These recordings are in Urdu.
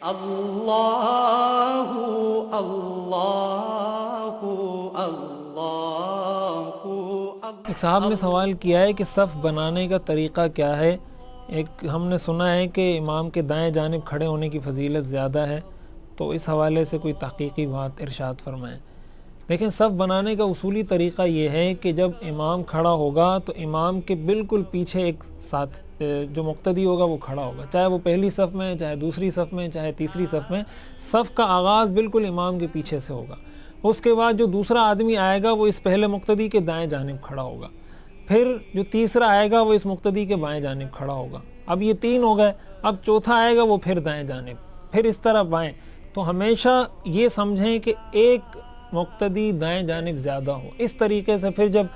اللہ اللہ اللہ۔ ایک صاحب نے سوال کیا ہے کہ صف بنانے کا طریقہ کیا ہے؟ ایک ہم نے سنا ہے کہ امام کے دائیں جانب کھڑے ہونے کی فضیلت زیادہ ہے، تو اس حوالے سے کوئی تحقیقی بات ارشاد فرمائیں۔ دیکھیں، صف بنانے کا اصولی طریقہ یہ ہے کہ جب امام کھڑا ہوگا تو امام کے بالکل پیچھے ایک ساتھ جو مقتدی ہوگا وہ کھڑا ہوگا، چاہے وہ پہلی صف میں، چاہے دوسری صف میں، چاہے تیسری صف میں۔ صف کا آغاز بالکل امام کے پیچھے سے ہوگا۔ اس کے بعد جو دوسرا آدمی آئے گا وہ اس پہلے مقتدی کے دائیں جانب کھڑا ہوگا، پھر جو تیسرا آئے گا وہ اس مقتدی کے بائیں جانب کھڑا ہوگا۔ اب یہ تین ہو گئے، اب چوتھا آئے گا وہ پھر دائیں جانب، پھر اس طرح بائیں۔ تو ہمیشہ یہ سمجھیں کہ ایک مقتدی دائیں جانب زیادہ ہو، اس طریقے سے پھر جب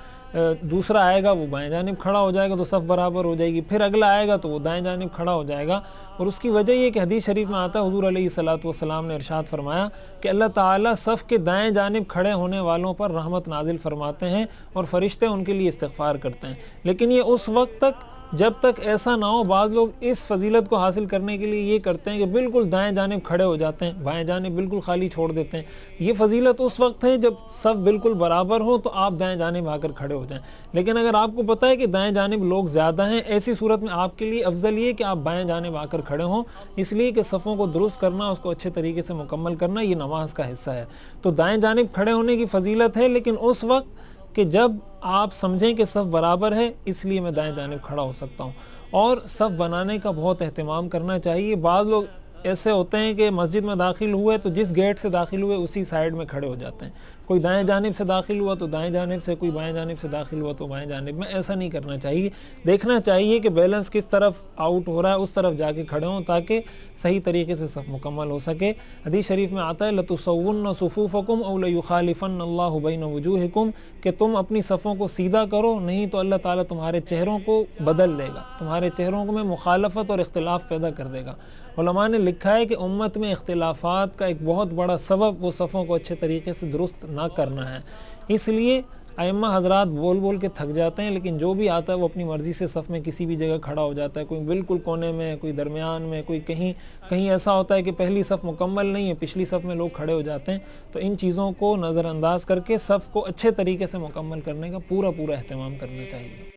دوسرا آئے گا وہ بائیں جانب کھڑا ہو جائے گا تو صف برابر ہو جائے گی، پھر اگلا آئے گا تو وہ دائیں جانب کھڑا ہو جائے گا۔ اور اس کی وجہ یہ کہ حدیث شریف میں آتا ہے، حضور علیہ الصلوۃ والسلام نے ارشاد فرمایا کہ اللہ تعالیٰ صف کے دائیں جانب کھڑے ہونے والوں پر رحمت نازل فرماتے ہیں اور فرشتے ان کے لیے استغفار کرتے ہیں۔ لیکن یہ اس وقت تک جب تک ایسا نہ ہو، بعض لوگ اس فضیلت کو حاصل کرنے کے لیے یہ کرتے ہیں کہ بالکل دائیں جانب کھڑے ہو جاتے ہیں، بائیں جانب بالکل خالی چھوڑ دیتے ہیں۔ یہ فضیلت اس وقت ہے جب صف بالکل برابر ہو تو آپ دائیں جانب آ کر کھڑے ہو جائیں۔ لیکن اگر آپ کو پتہ ہے کہ دائیں جانب لوگ زیادہ ہیں، ایسی صورت میں آپ کے لیے افضل یہ کہ آپ بائیں جانب آ کر کھڑے ہوں، اس لیے کہ صفوں کو درست کرنا، اس کو اچھے طریقے سے مکمل کرنا یہ نماز کا حصہ ہے۔ تو دائیں جانب کھڑے ہونے کی فضیلت ہے، لیکن اس وقت کہ جب آپ سمجھیں کہ صف برابر ہے، اس لیے میں دائیں جانب کھڑا ہو سکتا ہوں۔ اور صف بنانے کا بہت اہتمام کرنا چاہیے۔ بعض لوگ ایسے ہوتے ہیں کہ مسجد میں داخل ہوئے تو جس گیٹ سے داخل ہوئے اسی سائیڈ میں کھڑے ہو جاتے ہیں، کوئی دائیں جانب سے داخل ہوا تو دائیں جانب سے، کوئی بائیں جانب سے داخل ہوا تو بائیں جانب میں۔ ایسا نہیں کرنا چاہیے، دیکھنا چاہیے کہ بیلنس کس طرف آؤٹ ہو رہا ہے، اس طرف جا کے کھڑے ہوں تاکہ صحیح طریقے سے صف مکمل ہو سکے۔ حدیث شریف میں آتا ہے لَتُسَوُّنَّ صُفُوفَكُمْ أَوْ لَيُخَالِفَنَّ اللَّهُ بَيْنَ وُجُوهِكُمْ، کہ تم اپنی صفوں کو سیدھا کرو، نہیں تو اللہ تعالیٰ تمہارے چہروں کو بدل دے گا، تمہارے چہروں میں مخالفت اور اختلاف پیدا کر دے گا۔ علماء نے لکھا ہے کہ امت میں اختلافات کا ایک بہت بڑا سبب وہ صفوں کو اچھے طریقے سے درست نہ کرنا ہے۔ اس لیے ائمہ حضرات بول بول کے تھک جاتے ہیں، لیکن جو بھی آتا ہے وہ اپنی مرضی سے صف میں کسی بھی جگہ کھڑا ہو جاتا ہے، کوئی بالکل کونے میں، کوئی درمیان میں، کوئی کہیں ایسا ہوتا ہے کہ پہلی صف مکمل نہیں ہے، پچھلی صف میں لوگ کھڑے ہو جاتے ہیں۔ تو ان چیزوں کو نظر انداز کر کے صف کو اچھے طریقے سے مکمل کرنے کا پورا اہتمام کرنا چاہیے۔